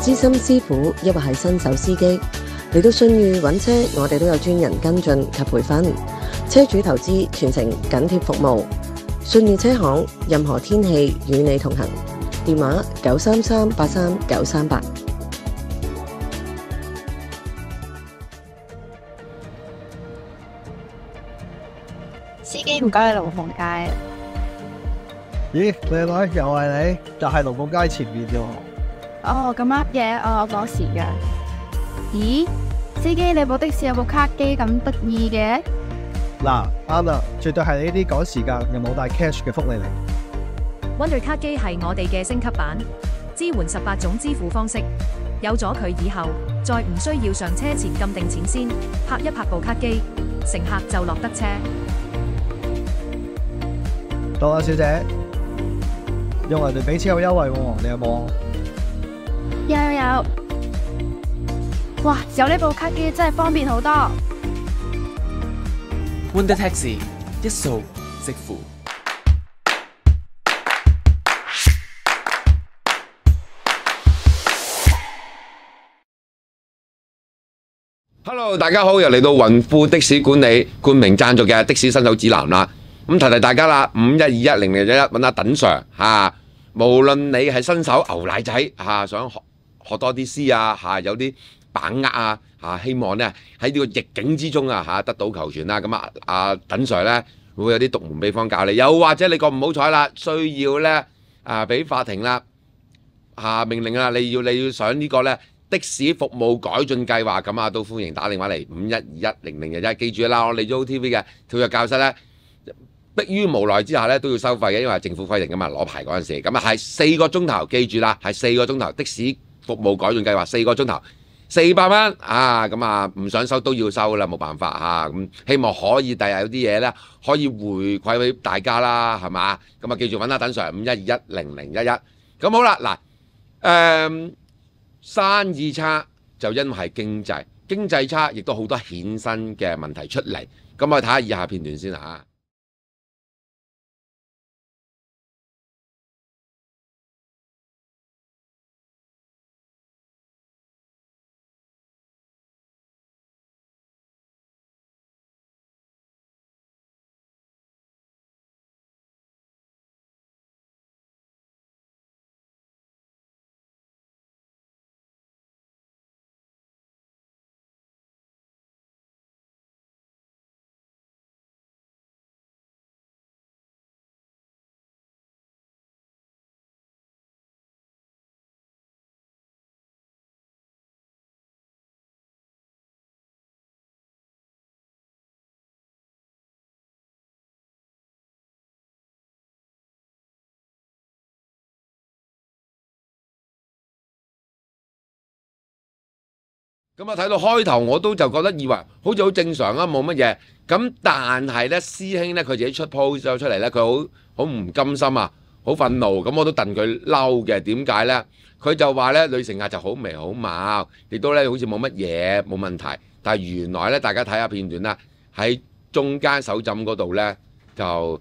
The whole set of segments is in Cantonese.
資深師傅，抑或係新手司機，嚟到信譽揾車，我哋都有專人跟進及培訓，車主投資全程緊貼服務。信譽車行，任何天氣與你同行。電話933833938。司機唔該，龍鳳街。咦，靚女又係你，就係龍鳳街前面啫喎。哦，咁啱嘅，我趕時間。咦，司機你部的士有部卡機咁得意嘅？嗱，啱啦，絕對係你呢啲趕時間又冇帶 cash 嘅福利嚟。Wonder 卡機係我哋嘅升級版，支援18種支付方式。有咗佢以後，再唔需要上車前撳定錢先，拍一拍部卡機，乘客就落得車。到啦，小姐，用人哋俾錢有優惠喎，你有冇？有。哇，有呢部卡機真係方便好多。Wonder Taxi 一掃即付。Hello， 大家好，又嚟到雲富的士管理冠名贊助嘅的士新手指南啦。咁提提大家啦，51210011揾阿等 Sir 嚇。無論你係新手牛奶仔嚇，想學多啲詩啊嚇，有啲把握啊嚇，希望咧喺呢個逆境之中啊嚇得到求全啦。咁啊，阿等 Sir 咧會有啲獨門秘方教你，又或者你個唔好彩啦，需要咧俾法庭啦嚇命令啦，你要上呢個咧的士服務改進計劃，咁啊都歡迎打電話嚟51210011，記住啦，我嚟咗 OTV 嘅跳躍教室咧。迫於無奈之下咧，都要收費嘅，因為係政府規定噶嘛，攞牌嗰陣時，咁啊係4個鐘頭，記住啦，係4個鐘頭的士服務改進計劃，4個鐘頭400蚊啊，咁啊唔想收都要收啦，冇辦法嚇，咁希望可以第日有啲嘢咧可以回饋俾大家啦，係嘛？咁啊記住揾下等 Sir 51210011，咁好啦，嗱生意差就因為係經濟差，亦都好多衍生嘅問題出嚟，咁我睇下以下片段先嚇。咁啊睇到開頭我都就覺得以為好似好正常啊，冇乜嘢。咁但係咧師兄咧佢自己出 post 咗出嚟咧，佢好唔甘心啊，好憤怒。咁我都戥佢嬲嘅。點解咧？佢就話咧女乘客就好眉好貌，亦都咧好似冇乜嘢冇問題。但係原來咧大家睇下片段啦，喺中間手枕嗰度咧就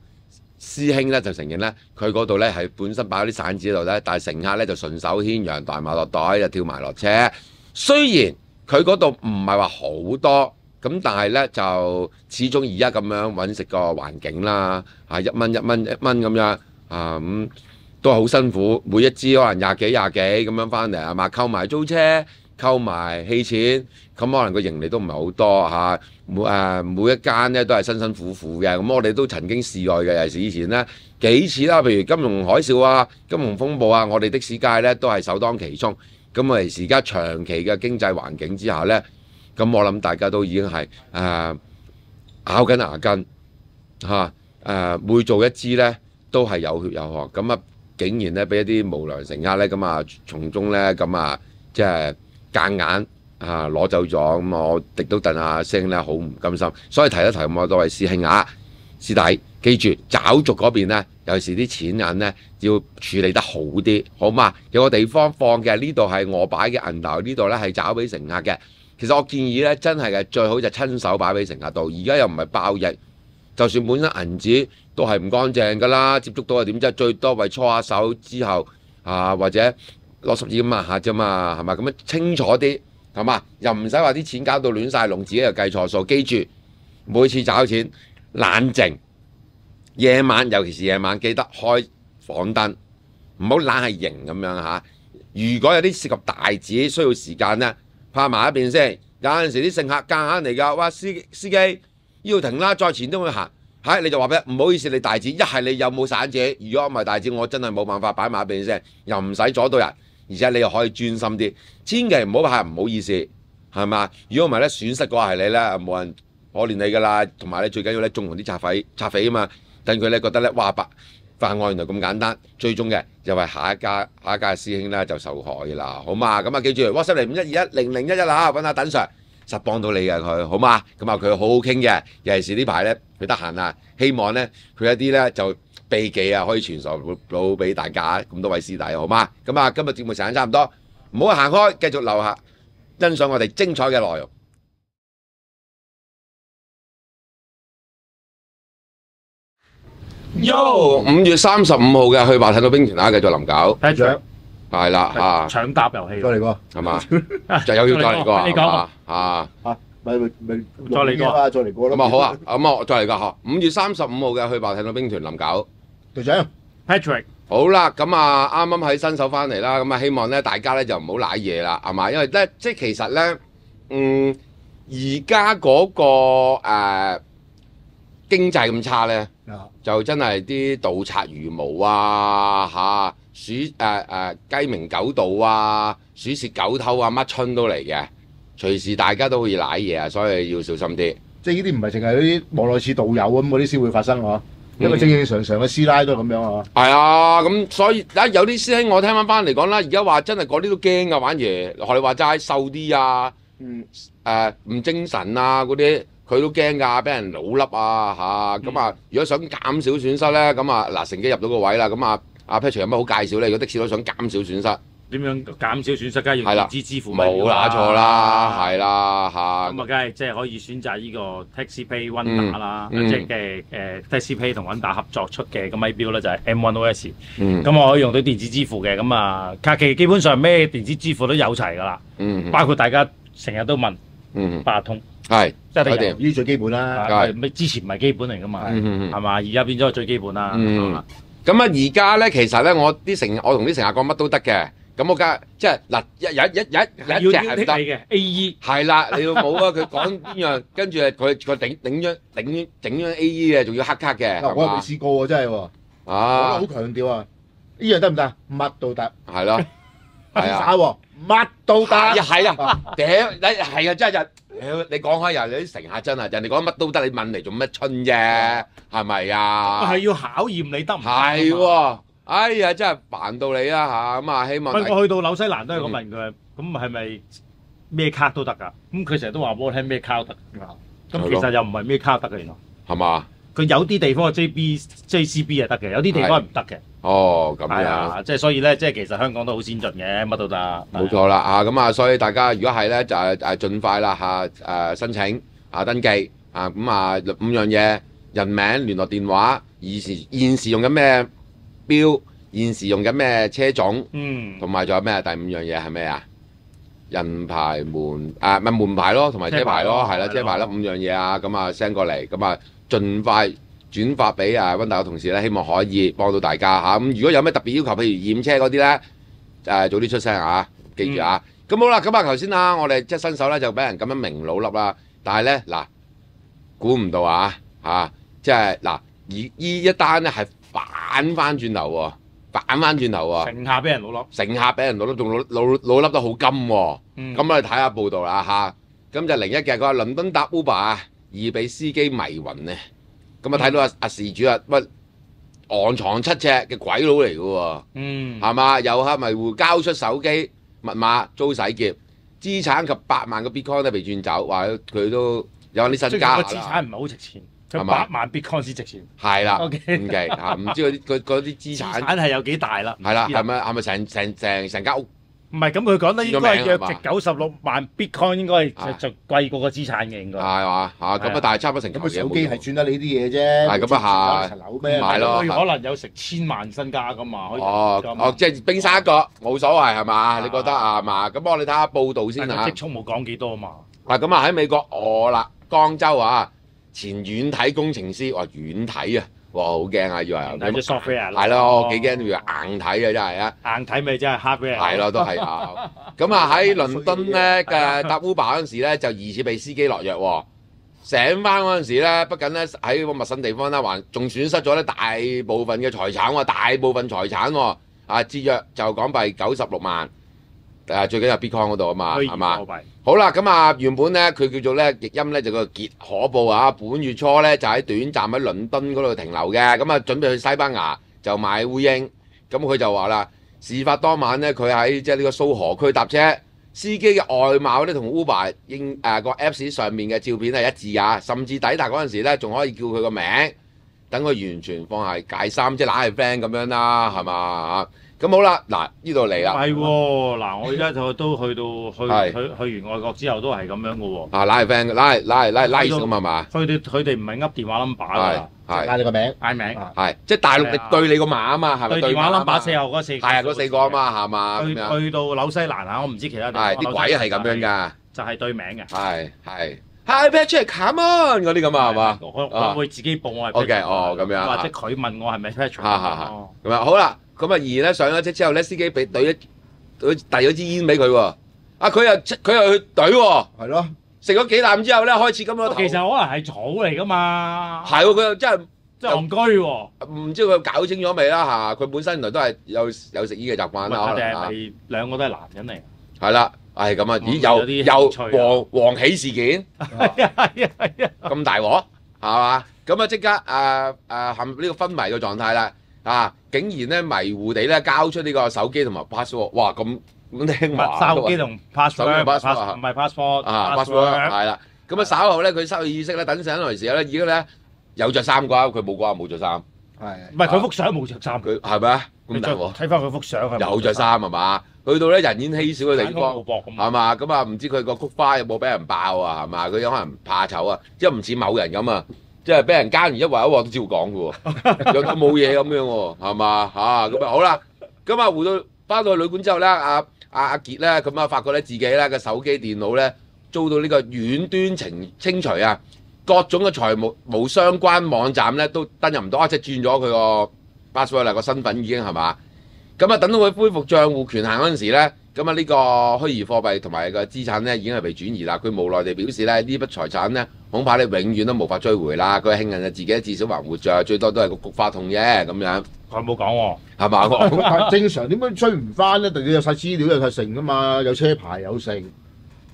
師兄咧就承認咧佢嗰度咧係本身擺咗啲散紙喺度咧，但係乘客咧就順手牽羊袋埋落袋就跳埋落車。雖然佢嗰度唔係話好多，咁但係咧就始終而家咁樣揾食個環境啦，一蚊咁樣咁都係好辛苦，每一支可能廿幾咁樣翻嚟係嘛，扣埋租車、扣埋氣錢，咁可能個盈利都唔係好多嚇。每一間咧都係辛辛苦苦嘅，咁我哋都曾經試過嘅，尤其是以前咧幾次啦，譬如金融海嘯啊、金融風暴啊，我哋的士界咧都係首當其衝。咁我哋而家長期嘅經濟環境之下呢，咁我諗大家都已經係咬緊牙根嚇每做一支呢都係有血有汗。咁啊，竟然呢俾一啲無良乘客呢，咁啊從中呢，咁啊即係夾硬攞走咗。咁我亦都戥阿師兄呢好唔甘心，所以提一提咁多位師兄啊，師弟記住找續嗰邊呢，有時啲錢銀呢要處理得好啲，好嘛？有個地方放嘅，呢度係我擺嘅銀頭，呢度呢係找俾乘客嘅。其實我建議呢，真係嘅最好就親手擺俾乘客度。而家又唔係爆疫，就算本身銀紙都係唔乾淨㗎啦，接觸到係點啫？最多為搓下手之後或者攞十二萬下啫嘛，係嘛？咁樣清楚啲，係嘛？又唔使話啲錢搞到亂晒龍，自己又計錯數。記住，每次找錢冷靜，夜晚尤其是夜晚記得開房燈，唔好懶係型咁樣嚇。如果有啲涉及大紙需要時間咧，拍埋一邊先。有陣時啲乘客夾硬嚟㗎，哇司機要停啦，再前都會行。係你就話俾佢唔好意思，你大紙一係你有冇散紙？如果唔係大紙，我真係冇辦法擺埋一邊先，又唔使阻到人，而且你又可以專心啲。千祈唔好話唔好意思，係嘛？如果唔係咧，損失嗰個係你咧，冇人可憐你㗎啦。同埋咧，最緊要咧，縱容啲賊匪啊嘛，等佢咧覺得咧，哇犯案原來咁簡單，最終嘅又係下一家嘅師兄咧就受害啦，好嘛？咁啊記住 WhatsApp 嚟51210011啦，揾下等 Sir。實幫到你嘅佢，好嘛？咁啊佢好好傾嘅，尤其是呢排咧佢得閒啊，希望咧佢一啲咧就秘技啊可以傳授到俾大家咁多位師弟，好嘛？咁啊今日節目時間差唔多，唔好行開，繼續留下欣賞我哋精彩嘅內容。5月35號嘅去吧睇到兵團啦，繼續臨搞。睇獎係啦嚇，搶答遊戲，再嚟過係嘛？就又要再嚟過，你講啊咪再嚟過啊，再嚟過咯。咁啊好啊，咁我再嚟個嚇。5月35號嘅去吧睇到兵團臨搞。隊長 Patrick，好啦，咁啊啱啱喺新手翻嚟啦，咁啊希望咧大家咧就唔好賴嘢啦，係嘛？因為咧即係其實咧，而家嗰個經濟咁差咧，就真係啲盜賊如毛啊嚇，鼠雞鳴狗盜啊，鼠竊狗偷啊，乜春都嚟嘅，隨時大家都可以賴嘢啊，所以要小心啲。即係呢啲唔係淨係啲網絡似導遊咁嗰啲先會發生喎，一個正正常常嘅師奶都係咁樣啊。係啊，咁所以有啲師兄我聽翻嚟講啦，而家話真係嗰啲都驚㗎，玩嘢學你話齋瘦啲啊，唔精神啊嗰啲。佢都驚㗎，俾人老笠啊嚇！咁啊，如果想減少損失咧，咁啊嗱，乘機入到個位啦，咁啊阿 Patrick 有乜好介紹咧？如果的士佬想減少損失，點樣減少損失？梗係要電子支付冇打錯啦，係啦嚇。咁啊，梗係即係可以選擇呢個 TaxiPay 溫打啦，即係嘅TaxiPay 同溫打合作出嘅個咪錶咧就係 M1OS。咁我可以用到電子支付嘅，咁啊卡記基本上咩電子支付都有齊㗎啦。包括大家成日都問八達通。係，即係呢啲最基本啦。之前唔係基本嚟噶嘛，係嘛？而家變咗最基本啦。咁啊，而家咧其實咧，我同啲乘客講乜都得嘅。咁我梗係即係嗱，有一隻係唔得嘅 AE。係啦，你要冇啊！佢講邊樣，跟住佢整張 AE 嘅，仲要黑卡嘅。我又未試過喎，真係喎。我好強調啊！呢樣得唔得？乜都得。係咯。係啊。乜都得。係啊，係啊，真係。你講開又有啲乘客真係，人哋講乜都得，你問嚟做乜春啫？係咪啊？係要考驗你得唔得？係喎，哎呀，真係煩到你啦嚇！咁啊，希望我去到紐西蘭都係咁問佢，咁係咪咩卡都得㗎？咁佢成日都話俾我聽咩卡都得。咁其實又唔係咩卡得嘅原來。係嘛？佢有啲地方嘅 JCB 係得嘅，有啲地方係唔得嘅。哦，咁樣。啊，即係所以咧，即係其實香港都好先進嘅，乜都得。冇錯啦，咁啊，所以大家如果係咧就盡快啦申請登記咁5樣嘢，人名、聯絡電話，現時用緊咩錶，現時用緊咩車種，同埋仲有咩第5樣嘢係咩啊？人牌門牌咯，同埋車牌咯，係啦，車牌啦5樣嘢啊，咁啊 send 過嚟，咁啊盡快轉發俾溫大嘅同事咧，希望可以幫到大家嚇。咁如果有咩特別要求，譬如驗車嗰啲咧，早啲出聲嚇，記住啊。咁好啦，咁啊頭先啊，我哋即係新手咧就俾人咁樣明老笠啦，但係咧嗱，估唔到即係嗱，而呢一單咧係反翻轉頭喎。乘客俾人老笠，仲老笠得好金喎。咁我哋睇下報道啦嚇。咁就01嘅，佢話倫敦搭 Uber 易被司機迷暈咧。咁啊睇到阿事主乜昂藏7尺嘅鬼佬嚟嘅喎。係嘛？遊客迷糊交出手機密碼遭洗劫，資產及8萬個 Bitcoin 都被轉走，話佢都有啲身家啦。資產唔係好值錢。佢8萬 Bitcoin 先值錢，係啦，唔計唔知嗰啲資產係有幾大啦？係啦，係咪成間屋唔係咁，佢講得應該係約值係嘛96萬 Bitcoin，應該係係就貴過個資產嘅應該。係嘛嚇，咁啊，但係差唔多成咁嚿嘢佢手機係冇。轉得你啲嘢啫，係咁啊係層樓咩？係咯佢可能有成1000萬身家噶嘛。可以哦咁哦，即係冰山一角，冇所謂係嘛？啊你覺得啊係嘛？咁我哋睇下報道先嚇。但係積蓄冇講幾多嘛。嗱咁啊喺美國啦，江州啊，前軟體工程師話軟體啊，哇好驚啊，以為睇咗 software 係咯，我幾驚以為硬體啊真係啊，硬體咪真係 hardware。係咯都係啊。咁啊喺倫敦咧嘅搭 Uber 嗰陣時咧，就疑似被司機落藥喎。醒翻嗰陣時咧，不僅咧喺個陌生地方咧，還仲損失咗咧大部分嘅財產喎，大部分財產喎，啊節約就港幣96萬，最緊要 Bitcoin 嗰度啊嘛，係嘛？好啦，咁啊原本咧佢叫做咧譯音咧就叫傑可布啊，本月初咧就喺短暫喺倫敦嗰度停留嘅，咁啊準備去西班牙就買烏蠅，咁佢就話啦，事發當晚咧佢喺即係呢個蘇河區搭車，司機嘅外貌咧同 Uber 個 Apps 上面嘅照片係一致啊，甚至抵達嗰陣時咧仲可以叫佢個名，等佢完全放下解衫，即係懶係 friend 咁樣啦，係嘛？咁好啦，嗱呢度嚟啦。係喎，嗱我而家就都去到係去完外國之後都係咁樣嘅喎。啊，拉係 friend，拉咁係嘛？佢哋唔係噏電話 number 㗎，係嗌你個名，嗌名，係即係大陸對你個碼啊嘛，係咪對電話碼啊 number 嘛4後嗰4個，係啊，嗰4個啊嘛，係嘛？咁樣去到紐西蘭啊，我唔知其他地方。係啲鬼係咁樣㗎，就係對名嘅。係。Hi Patrick，come on 嗰啲咁啊，係嘛？我會自己報我係 OK，哦咁樣或者佢問我係咪 Patrick。咁啊好啦，咁啊而咧上咗車之後咧，司機俾遞咗支煙俾佢喎，啊佢又去懟喎，係咯，食咗幾啖之後咧，開始咁樣。其實可能係草嚟㗎嘛。係喎，佢又真係戇居喎。唔知佢搞清楚未啦嚇？佢本身原來都係有食煙嘅習慣啦，可能係咪兩個都係男人嚟？係啦。係咁啊！咦，又黃喜事件，咁大鑊係嘛？咁啊即刻陷入呢個昏迷嘅狀態啦！啊，竟然咧迷糊地咧交出呢個手機同埋 password， 哇咁聽話。手機同 password 唔係 passport 啊 password 係啦。咁啊稍後咧佢失去意識咧，等醒嚟時候咧已經咧有着衫啩，佢冇啩冇着衫。係。唔係佢幅相冇着衫，佢係咪啊？咁大鑊。睇翻佢幅相係有着衫係嘛？去到咧人煙稀少嘅地方，係嘛？咁啊唔知佢個菊花有冇俾人爆啊？係嘛？佢有可能怕醜啊，即係唔似某人咁啊，即係俾人奸完一鑊一鑊都照講嘅喎，有到冇嘢咁樣喎，係嘛？咁啊好啦，咁啊回到翻到去旅館之後咧，阿傑咧咁啊發覺咧自己咧個手機電腦咧遭到呢個遠端清除啊，各種嘅財務無相關網站咧都登入唔到，即係轉咗佢個 password 啦，個身份已經係嘛？咁啊，等到佢恢復帳戶權限嗰陣時咧，咁啊呢個虛擬貨幣同埋個資產咧已經係被轉移啦。佢無奈地表示咧，呢筆財產咧恐怕你永遠都無法追回啦。佢慶幸啊自己至少還活着，最多都係個菊花痛啫咁樣。佢冇講喎，係嘛？咁正常點樣追唔翻咧？你有晒資料有晒成噶嘛，有車牌有成，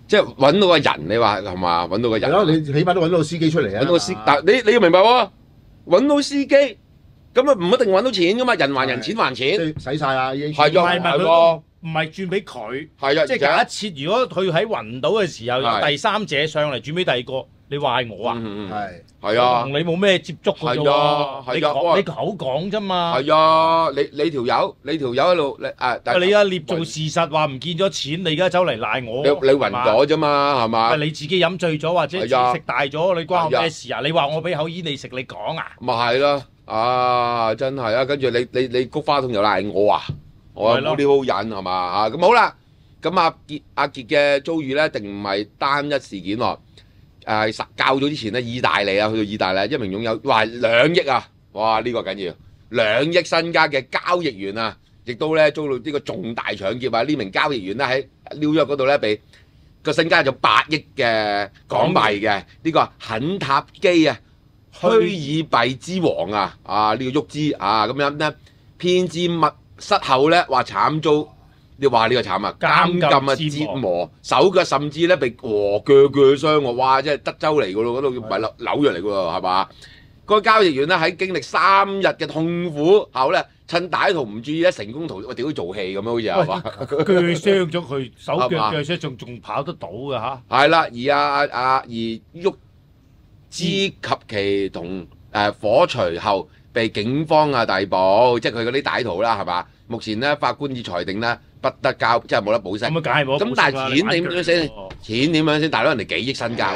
即係揾到個人，你話係嘛？揾到個人。係咯，你起碼都揾到個司機出嚟啊！揾到個司，但你要明白喎，揾到司機。咁啊唔一定揾到錢噶嘛，人還人，錢還錢，使晒啦已經。係啊，係喎，唔係轉俾佢，係啊，即係假設如果佢喺暈倒嘅時候有第三者上嚟轉俾第二個，你話係我啊？係啊，同你冇咩接觸㗎啫喎，你口講啫嘛。係啊，你條友喺度你啊捏造事實話唔見咗錢，你而家走嚟賴我，你暈咗啫嘛，係嘛？你自己飲醉咗或者食大咗，你關我咩事啊？你話我俾口煙你食，你講啊？咪係咯。啊，真係啊！跟住你菊花痛又賴我啊！我冇呢好人係嘛？咁好啦，咁阿傑嘅遭遇咧，定唔係單一事件喎？較早之前咧，意大利啊，去到意大利，一名擁有2億啊！哇，呢個緊要2億身家嘅交易員啊，亦都咧遭到呢個重大搶劫啊！呢名交易員咧喺紐約嗰度咧，被個身家就8億嘅港幣嘅呢個肯塔基啊！虛擬幣之王啊！呢個沃茲啊咁樣咧，騙至密室後咧，話慘遭你話呢個慘啊！監禁折磨，手腳甚至咧被鋸傷喎！哇！即係德州嚟㗎咯，嗰度唔係紐約嚟㗎喎，係嘛？個交易員咧喺經歷3日嘅痛苦後咧，趁歹徒唔注意咧，成功逃脫。我屌佢做戲咁樣好似係嘛？鋸傷咗佢手腳鋸傷，仲跑得到㗎嚇？係啦，而沃茲及其同火隨後被警方逮捕，即係佢嗰啲歹徒啦，係嘛？目前咧法官已裁定咧不得交，即係冇得保釋。咁啊，梗係冇得保釋啦。咁但係錢點樣先？錢點樣先？大佬人哋幾億身家。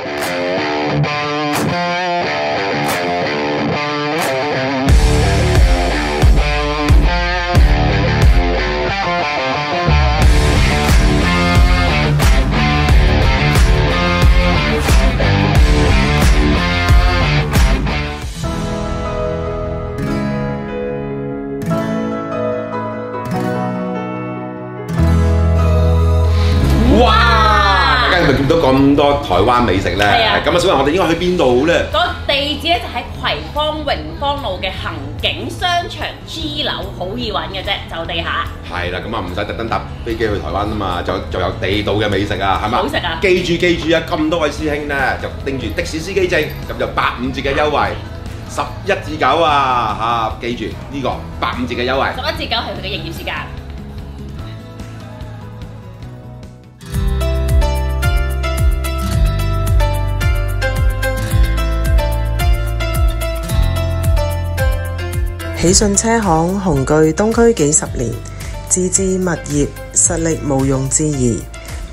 哇！大家係咪見到咁多台灣美食咧？係啊咁啊，小雲，我哋應該去邊度咧？個地址咧就喺葵芳榮芳路嘅恒景商場 G 樓，好易揾嘅啫，就地下。係啦，咁啊唔使特登搭飛機去台灣啊嘛，就有地道嘅美食啊，係嘛？好食啊！記住啊，咁多位師兄咧就拎住的士司機證，咁就85折嘅優惠，11至9啊嚇，記住呢個85折嘅優惠。11至9係佢嘅營業時間。喜信車行雄踞東區幾十年，自置物業實力毋庸置疑，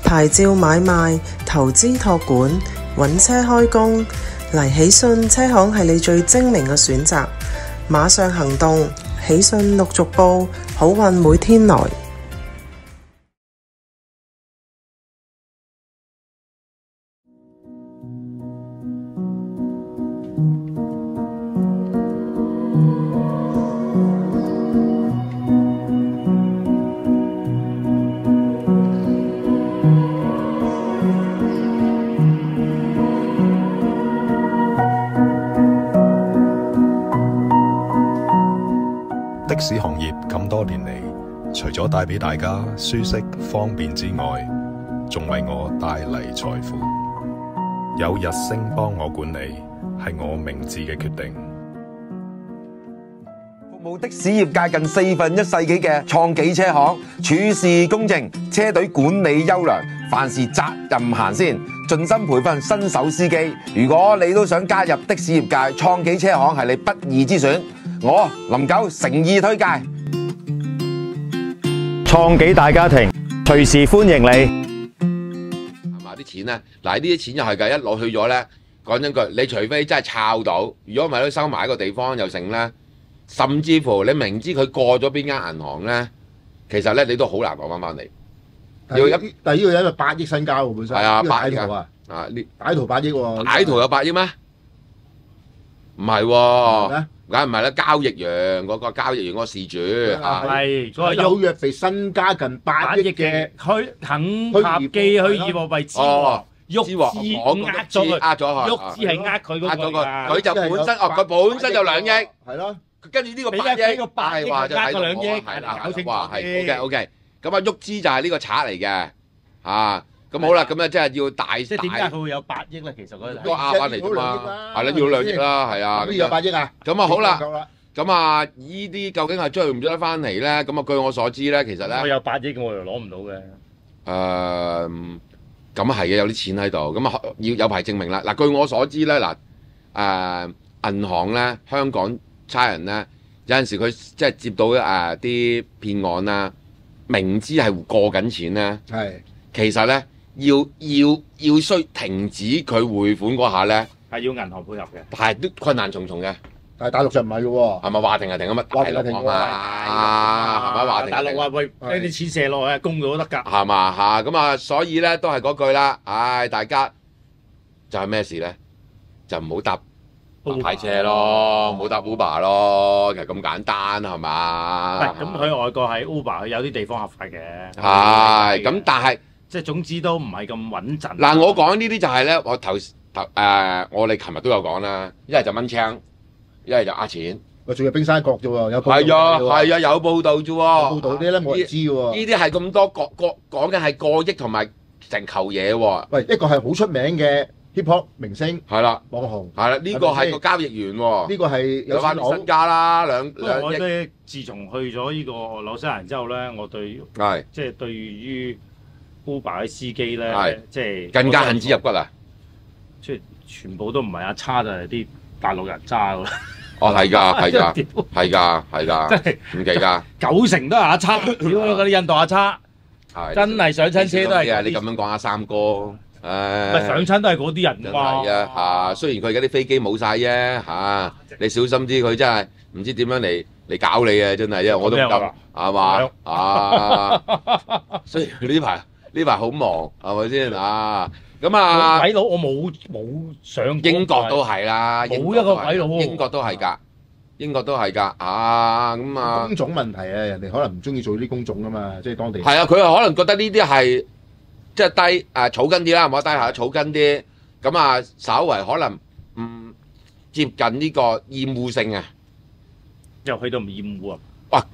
牌照買賣、投資託管、揾車開工，嚟喜信車行係你最精明嘅選擇。馬上行動，喜信陸續報，好運每天來。的士行業咁多年嚟，除咗帶俾大家舒適方便之外，仲為我帶嚟財富。有日升幫我管理，係我明智嘅決定。服務的士業界近1/4世紀嘅創紀車行，處事公正，車隊管理優良，凡事責任行先，盡心培訓新手司機。如果你都想加入的士業界，創紀車行係你不二之選。我林九誠意推介，創紀大家庭，隨時歡迎你。係嘛啲錢咧？嗱，呢啲錢又係㗎，一攞去咗咧。講真句，你除非真係抄到，如果唔係都收埋一個地方又成咧，甚至乎你明知佢過咗邊間銀行咧，其實咧你都好難攞翻嚟。但係呢個人8億身家喎，本身。係啊8億啊！啊，呢歹徒8億喎。歹徒有8億咩？唔係喎。梗唔係啦，交易員嗰個交易員嗰個事主係嗰個有約肥身家近8億嘅，佢肯合記虛擬貨幣之王，喐資呃咗佢，喐資係呃佢嗰個，佢就本身佢本身就2億，係咯，跟住呢個8億，係話就呃個2億，係啦，話係 OK，咁啊喐資就係呢個賊嚟嘅，啊。咁好啦，咁咧即係要大，即係點解佢會有8億咧？其實佢都壓翻嚟啫嘛，係啦，要2億啦，係啊。邊有8億啊？咁啊好啦，咁啊依啲究竟係追唔追得翻嚟咧？咁啊據我所知咧，其實咧，我有8億，我又攞唔到嘅。咁係嘅，有啲錢喺度，咁啊要有排證明啦。嗱，據我所知咧，銀行咧，香港差人咧，有陣時佢即係接到啲騙案啦，明知係過緊錢咧，係其實咧。要需停止佢匯款嗰下咧，係要銀行配合嘅，但係都困難重重嘅。但係大陸就唔係嘅喎，係咪話停就停咁啊？大陸講啊，係咪話停？大陸話喂，啲錢射落去公度都得㗎，係嘛嚇？咁啊，所以咧都係嗰句啦。唉，大家就係咩事咧？就唔好搭牌車咯，唔好搭 Uber 咯，其實咁簡單係嘛？咁佢外國係 Uber，佢有啲地方合法嘅。係咁，但係。即係總之都唔係咁穩陣。嗱，我講呢啲就係咧，我我哋琴日都有講啦，一係就掹槍，一係就呃錢。喂，仲有冰山角啫喎，有報道係啊，有報道啫喎。報道啲咧冇人知喎。呢啲係咁多講緊係過億同埋成球嘢喎。喂，一個係好出名嘅 hip hop 明星，係啦，網紅，係啦，呢個係個交易員喎。呢個係有翻身家啦，兩我億。咧，自從去咗呢個紐西蘭之後咧，我對即係對於Uber 嘅司機咧，即係更加恨之入骨啊！即係全部都唔係阿差，就係啲大陸人揸㗎。哦，係㗎，係㗎，係㗎，係㗎，真係唔奇㗎。 90%都係阿叉，屌嗰啲印度阿叉，真係上親車都係。你咁樣講阿三哥，咪上親都係嗰啲人㗎嘛。係啊，嚇！雖然佢而家啲飛機冇晒啫，嚇！你小心啲，佢真係唔知點樣嚟搞你啊！真係，因為我都唔敢，係嘛？啊！所以呢排好忙，係咪先啊？咁啊，鬼佬我冇上過，英國都係啦，冇一個鬼佬喎，英國都係㗎，英國都係㗎，啊咁啊，工種問題啊，人哋可能唔中意做呢啲工種啊嘛，即係當地。係啊，佢係可能覺得呢啲係即係低草根啲啦，唔好低下草根啲，咁啊稍為可能唔接近呢個厭惡性啊，又去到唔厭惡啊！哇！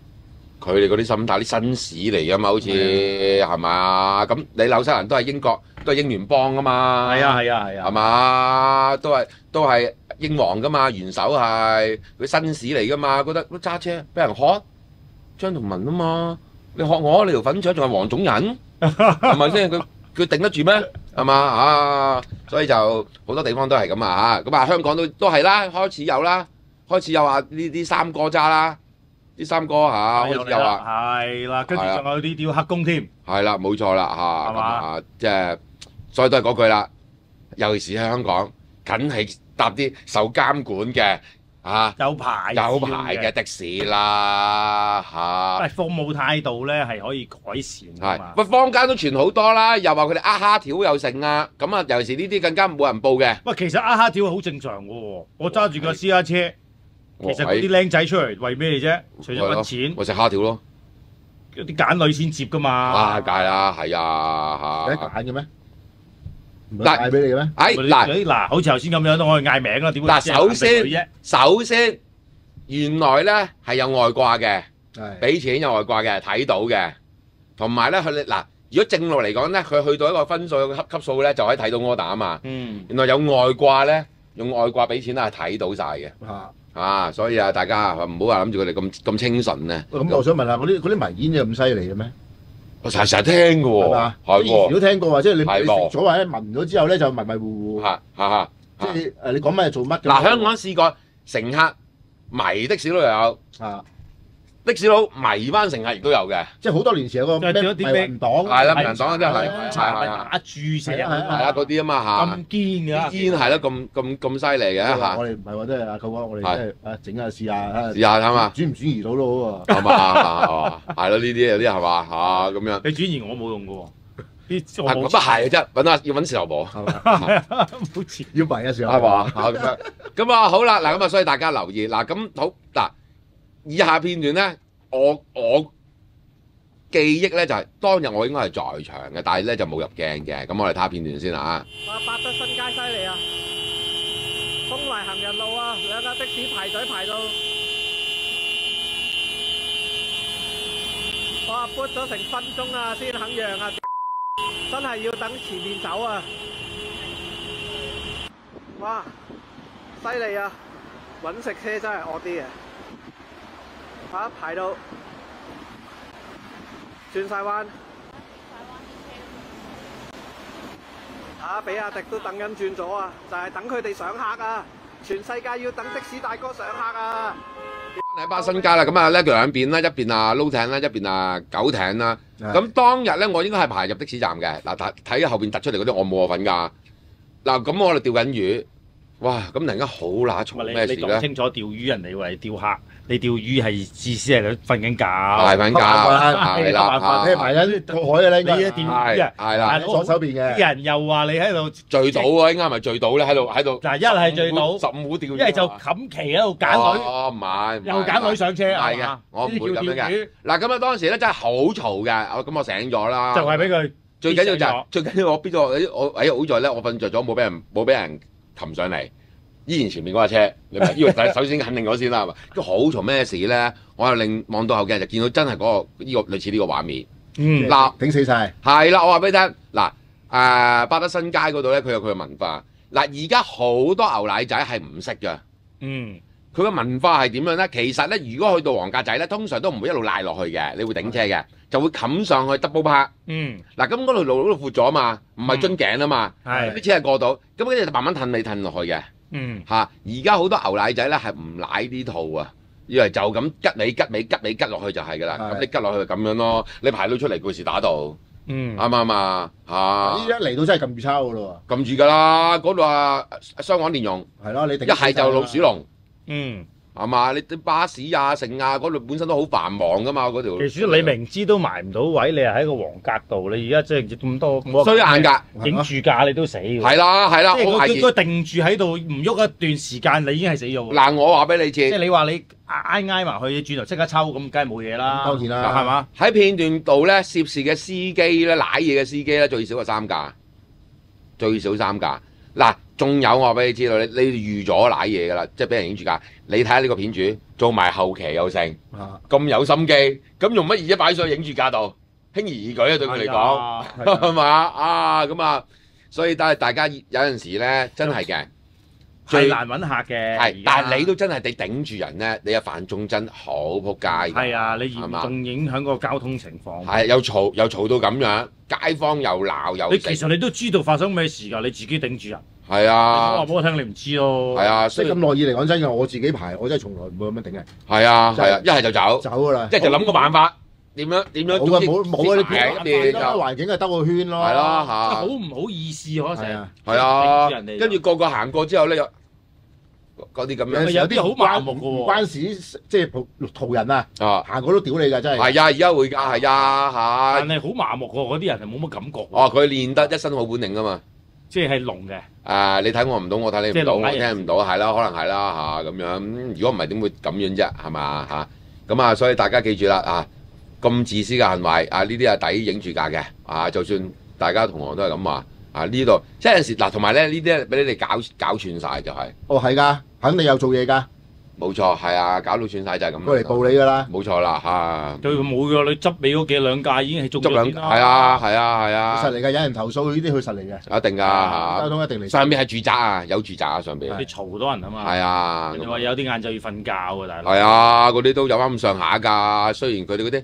佢哋嗰啲心態啲紳士嚟㗎嘛，好似係嘛？咁你紐西蘭都係英國，都係英聯邦㗎嘛？係啊係啊係啊，係嘛？都係英皇㗎嘛，元首係佢紳士嚟㗎嘛，覺得揸車俾人喝張同文啊嘛，你喝我你條粉腸仲係黃種人，係咪先？佢頂得住咩？係嘛啊？所以就好多地方都係咁啊嚇，咁啊香港都係啦，開始有啦，開始有話呢啲三哥揸啦。啲三哥嚇，開始有啦，係啦，跟住仲有啲屌黑工添，係啦，冇錯啦嚇，咁啊，即係所以都係嗰句啦，尤其是喺香港，梗係搭啲受監管嘅嚇，有牌嘅的士啦嚇。但係服務態度咧係可以改善㗎嘛。喂，坊間都傳好多啦，又話佢哋蝦條又成啊，咁啊，尤其是呢啲更加冇人報嘅。喂，其實蝦條好正常嘅喎，我揸住個私家車。其實嗰啲僆仔出嚟為咩啫？除咗揾錢，我食蝦條咯。有啲揀女先接㗎嘛。啊，梗係啦，係啊，有得揀嘅咩？唔係嗌俾你嘅咩？嗱，好似頭先咁樣都可以嗌名啦。點會？嗱，首先原來咧係有外掛嘅，俾錢有外掛嘅，睇到嘅。同埋咧，佢嗱，如果正路嚟講咧，佢去到一個分數級數咧，就可以睇到柯打啊嘛。原來有外掛咧，用外掛俾錢咧係睇到晒嘅。啊，所以啊，大家唔好話諗住佢哋咁清純咧。咁我想問下，嗰啲迷煙有咁犀利嘅咩？我成日聽嘅喎，係嘛？我以前都聽過啊，即係你食咗或者聞咗之後咧，就迷迷糊糊。即係你講乜做乜嘅？嗱，香港試過乘客迷的士都有。的士佬迷翻乘客亦都有嘅，即係好多年前有個咩迷魂黨，係啦，迷魂黨真係打注射入去，係啊嗰啲啊嘛嚇，咁堅嘅，堅係啦，咁犀利嘅嚇。我哋唔係話即係阿舅哥，我哋即係整下試下，試下睇嘛，轉唔轉移到都好喎，係嘛，係咯，呢啲有啲係嘛嚇咁樣。你轉移我冇用嘅喎。咁啊係嘅啫，要揾時候播，好似要迷嘅時候係嘛咁樣。咁啊好啦，嗱咁啊，所以大家留意嗱，咁好嗱。以下片段咧，我記憶咧就係當日我應該係在場嘅，但係咧就冇入鏡嘅。咁我哋睇下片段先啊！哇，百德新街犀利啊！東圍行人路啊，兩架的士排隊排到，哇，撥咗成分鐘啊，先肯讓啊！真係要等前面走啊！哇，犀利啊！揾食車真係惡啲嘅。排到轉晒彎，比亞迪都等緊轉咗啊！就係等佢哋上客啊！全世界要等的士大哥上客啊！喺巴新街啦，咁啊呢兩邊啦，一邊啊撈艇啦，一邊啊狗艇啦。咁當日咧，我應該係排入的士站嘅。嗱，睇後邊突出嚟嗰啲，我冇我份㗎。嗱，咁我哋釣緊魚，哇！咁突然間好乸重咩事咧？你講清楚釣魚人哋為釣客。你釣魚係意思係佢瞓緊覺，係瞓覺，係啦，聽埋緊過海嘅咧，你一釣魚係啦，左手邊嘅啲人又話你喺度聚賭喎，應該係咪聚賭咧？喺度嗱，一係聚賭15釣魚，一係就冚旗喺度揀女，哦唔係，又揀女上車，係嘅，我唔會咁樣嘅。嗱咁啊，當時咧真係好嘈嘅，咁我醒咗啦，就係俾佢最緊要就係最緊要我邊度我好在咧，我瞓着咗冇俾人擒上嚟。依然前面嗰架車，你咪呢個首先肯定咗先啦，係嘛？都好嘈咩事咧？我又望到後鏡就見到真係嗰個類似呢個畫面。嗱，頂死晒。係啦，我話俾你聽，嗱百德新街嗰度咧，佢有佢嘅文化。嗱，而家好多牛奶仔係唔識嘅。佢嘅文化係點樣咧？其實咧，如果去到黃格仔咧，通常都唔會一路賴落去嘅，你會頂車嘅，就會冚上去 double park。嗱，咁嗰條路嗰度闊咗啊嘛，唔係樽頸啊嘛，啲車係過到，咁跟住就慢慢褪你褪落去嘅。而家好多牛奶仔咧係唔奶呢套啊，以為就咁吉落去就係㗎啦。咁你吉落去就咁樣咯，你排到出嚟故事打到。啱唔啱啊？呢一嚟到真係撳住抄㗎咯喎，撳住㗎啦！嗰度啊，雙黃蓮蓉係咯，你一係就老鼠籠，係嘛？你啲巴士啊、城啊嗰度本身都好繁忙㗎嘛，嗰條。其實你明知都埋唔到位，你係喺個黃格度，你而家即係咁多衰硬格影住價，你都死㗎。係啦，即係佢定住喺度唔喐一段時間，你已經係死咗。嗱，我話俾你知，即係你話你挨埋去，轉頭即刻抽，咁梗係冇嘢啦。當然啦，係嘛？喺片段度咧，涉事嘅司機咧，舐嘢嘅司機咧，最少係3架，最少3架。嗱，仲有我話俾你知道，你預咗舐嘢㗎啦，即係俾人影住架。你睇下呢個片主做埋後期又成，咁有心機，咁用乜嘢擺上去影住架度，輕而易舉啊！對佢嚟講，係嘛啊咁啊，所以大家有陣時咧，真係嘅。最難揾客嘅，係，但係你都真係你頂住人咧，你一犯眾真好撲街。係啊，你嚴重影響個交通情況。係，又嘈到咁樣，街坊又鬧又。其實你都知道發生咩事㗎，你自己頂住人。係啊。話俾我聽，你唔知咯。係啊，所以咁耐以嚟講真嘅，我自己排，我真係從來唔會咁樣頂嘅。係啊，係啊，一係就走㗎啦，一係就諗個辦法。點樣？冇啊！你變環境係兜個圈咯。係咯嚇。好唔好意思可成日。係啊。跟住個行過之後咧，嗰啲咁樣，有啲好麻木嘅喎，唔關事，即係途人啊，行過都屌你㗎，真係。係啊，而家會㗎，係啊，係。但係好麻木喎，嗰啲人係冇乜感覺。佢練得一身好本領㗎嘛。即係聾嘅。你睇我唔到，我睇你唔到，我聽唔到，係啦，可能係啦嚇咁樣。如果唔係點會咁樣啫？係嘛嚇？咁啊，所以大家記住啦咁自私嘅行為呢啲係抵影住架嘅就算大家同行都係咁話呢度，即係有陣時同埋咧呢啲俾你哋搞串晒就係。係㗎。肯定有做嘢㗎，冇錯，係啊，搞到串晒就係咁。過嚟報你㗎啦，冇錯啦嚇。對佢冇㗎，你執你嗰2架已經係中咗兩係啊，係啊，係啊。實嚟㗎，有人投訴呢啲佢實嚟嘅。一定㗎嚇，交通一定嚟。上面係住宅啊，有住宅啊上邊。你嘈到人啊嘛。係啊。人哋話有啲晏晝要瞓覺㗎，大佬。係啊，嗰啲都有啱咁上下㗎。雖然佢哋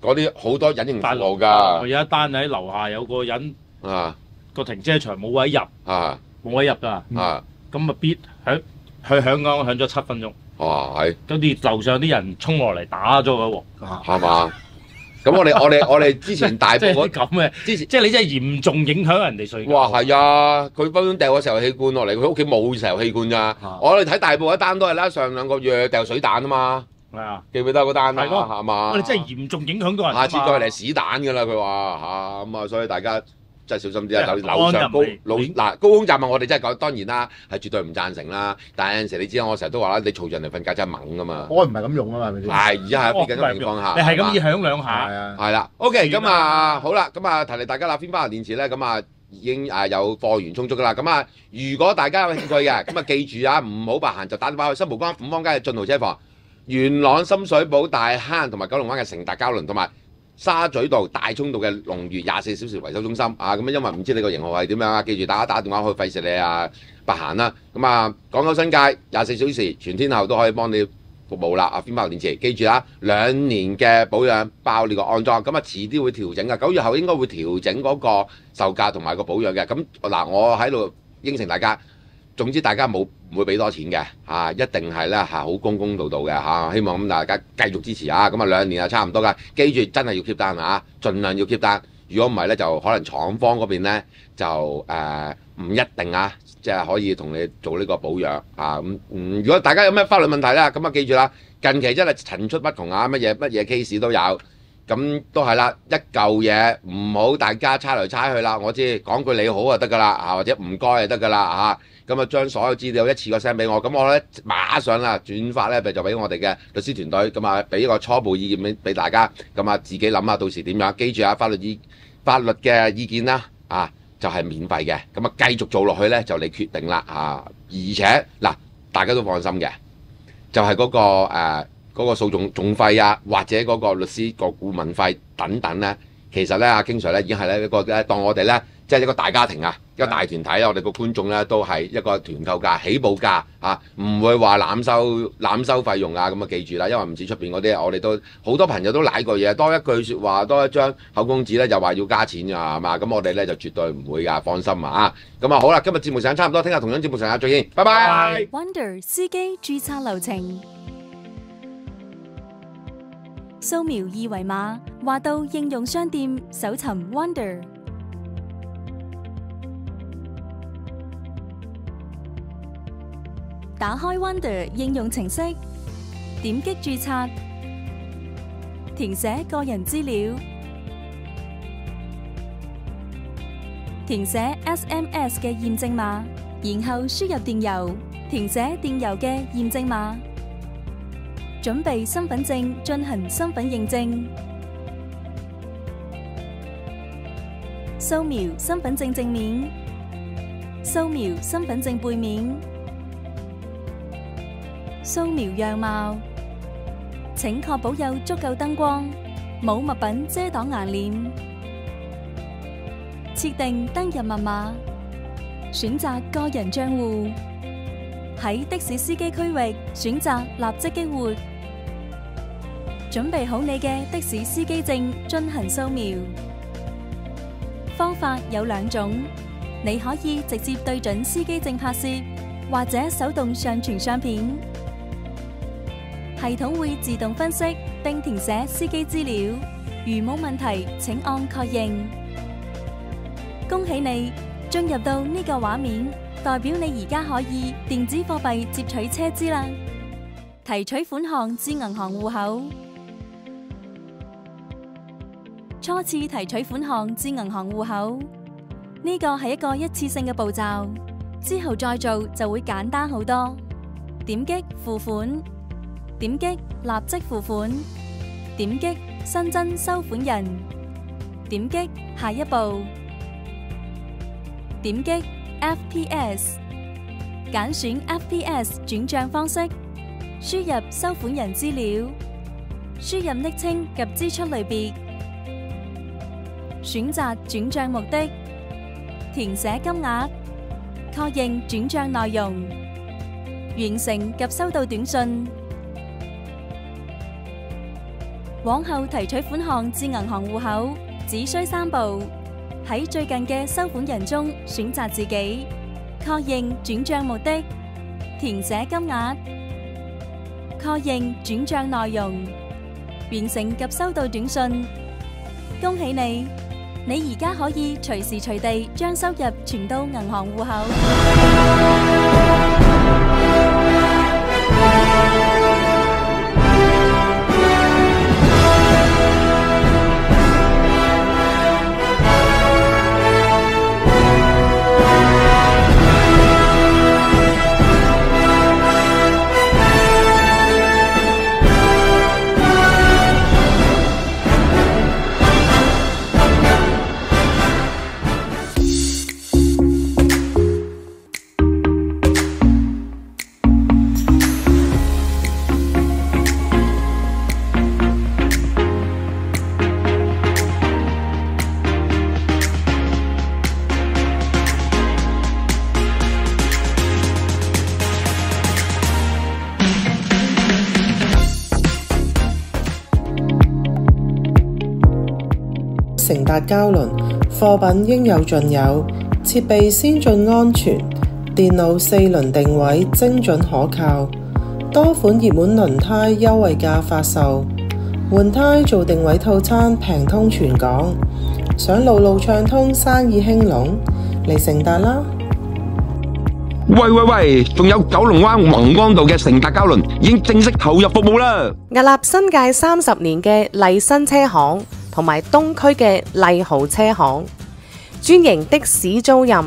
嗰啲好多隱形服務㗎。有一單喺樓下有個人個停車場冇位入冇位入㗎咁啊必佢響咗7分鐘。哇，係。跟住樓上啲人衝落嚟打咗佢喎。係嘛？咁我哋之前大埔咁嘅，之前即係你真係嚴重影響人哋睡覺。哇，係啊！佢分分掉個石油氣罐落嚟，佢屋企冇石油氣罐㗎。我哋睇大埔一單都係啦，上2個月掉水彈啊嘛。係啊，記唔記得嗰單啊？係咯，係嘛？我哋真係嚴重影響到人。下次再嚟屎彈㗎啦，佢話咁啊，所以大家真係小心啲啊！樓上高空站啊，我哋真係講當然啦，係絕對唔贊成啦。但係有陣時你知我成日都話啦，你嘈人嚟瞓覺真係猛㗎嘛。我唔係咁用啊嘛，係咪先？係而家係邊緊情況下？你係咁要響2下。係啦，OK，咁啊好啦，咁啊提嚟大家啦，邊包電池咧，咁啊已經有貨源充足㗎啦。咁啊，如果大家有興趣嘅，咁啊記住啊，唔好白閒就打電話去新蒲崗5芳街嘅進豪車房、元朗深水埗大坑同埋九龍灣嘅成達膠輪同埋沙咀道、大涌道嘅龍裕24小時維修中心咁因為唔知你個型號係點樣啊，記住打電話去費事你白閒啦。咁啊，港九新界24小時全天候都可以幫你服務啦。邊包電池，記住啦，2年嘅保養包你個安裝。咁啊，遲啲會調整㗎，9月後應該會調整嗰個售價同埋個保養嘅。咁嗱，我喺度應承大家。總之大家唔會俾多錢嘅一定係咧好公道嘅希望咁大家繼續支持咁啊2年差唔多㗎，記住真係要 keep 單盡量要 keep 單。如果唔係咧，就可能廠方嗰邊咧就唔一定即係可以同你做呢個保養如果大家有咩法律問題咧，咁啊記住啦，近期真係層出不窮乜嘢 case 都有，咁都係啦，一嚿嘢唔好大家猜來猜去啦。我知講句你好就得㗎啦或者唔該就得㗎啦咁啊，將所有資料一次過 send 俾我，咁我咧馬上啦轉發咧就俾我哋嘅律師團隊，咁啊俾一個初步意見俾大家，咁啊自己諗下到時點樣。記住法律嘅意見啦就係免費嘅，咁啊繼續做落去咧就你決定啦而且嗱大家都放心嘅，就係嗰個訴訟費或者嗰個律師個顧問費等等咧，其實咧King Sir咧已經係咧一個當我哋咧即係一個大家庭啊，一個大團體啦。我哋個觀眾咧都係一個團購價、起步價啊，唔會話濫收費用啊。咁啊記住啦，因為唔似出邊嗰啲，我哋都好多朋友都賴過嘢，多一句説話，多一張口供紙咧，就話要加錢㗎，係嘛？咁我哋咧就絕對唔會㗎，放心啊！咁啊好啦，今日節目時間差唔多，聽日同樣節目時間再見，拜拜。Wonder 司機註冊流程。掃描二維碼，滑到應用商店搜尋 Wonder。打開 Wonder 應用程式，點擊註冊，填寫個人資料，填寫 SMS 嘅驗證碼，然後輸入電郵，填寫電郵嘅驗證碼。準備身份證進行身份認證，掃描身份證正面，掃描身份證背面，掃描樣貌。請確保有足夠燈光，冇物品遮擋顏臉。設定登入密碼，選擇個人帳戶。喺的士司機區域選擇立即激活。準備好你嘅的士司機證進行掃描。方法有兩種，你可以直接對準司機證拍攝，或者手動上傳相片。系統會自動分析並填寫司機資料，如冇問題請按確認。恭喜你進入到呢個畫面，代表你而家可以電子貨幣接取車資啦。提取款項至銀行戶口。初次提取款項至銀行戶口，呢個係一個一次性嘅步驟，之後再做就會簡單好多。點擊付款，點擊立即付款，點擊新增收款人，點擊下一步，點擊 FPS， 揀選 FPS 轉賬方式，輸入收款人資料，輸入昵稱及支出類別。選擇轉賬目的，填寫金額，確認轉賬內容，完成及收到短信。往後提取款項至銀行戶口，只需3步：喺最近嘅收款人中選擇自己，確認轉賬目的，填寫金額，確認轉賬內容，完成及收到短信。恭喜你！你而家可以隨時隨地將收入存到銀行戶口。乘搭膠輪，貨品應有盡有，設備先進安全，電腦4輪定位精準可靠，多款熱門輪胎優惠價發售，換胎做定位套餐平通全港，想路路暢通生意興隆，嚟乘達啦！喂，仲有九龍灣宏安道嘅乘達膠輪已經正式投入服務啦！屹立新界30年嘅麗新車行同埋東區嘅麗豪車行，專營的士租賃、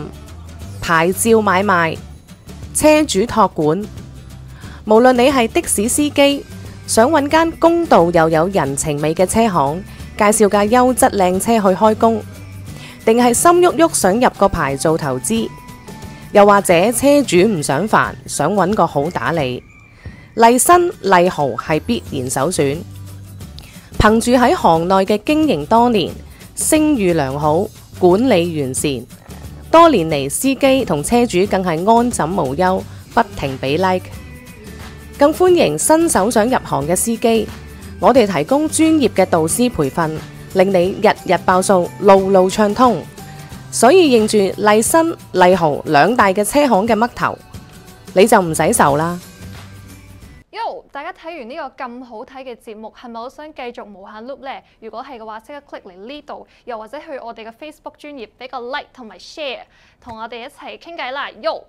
牌照買賣、車主託管。無論你係的士司機，想揾間公道又有人情味嘅車行，介紹架優質靚車去開工，定係心郁郁想入個牌做投資，又或者車主唔想煩，想揾個好打理，麗新麗豪係必然首選。憑住喺行內嘅經營多年，聲譽良好，管理完善。多年嚟，司機同車主更係安枕無憂，不停俾 like。更歡迎新手想入行嘅司機，我哋提供專業嘅導師培訓，令你日日爆數，路路暢通。所以認住麗新、麗豪兩大嘅車行嘅嘜頭，你就唔使愁啦。Yo， 大家睇完呢個咁好睇嘅節目，係咪好想繼續無限 loop 呢？如果係嘅話，即刻 click 嚟呢度，又或者去我哋嘅 Facebook 專頁俾個 like 同埋 share， 同我哋一齊傾偈啦。Yo！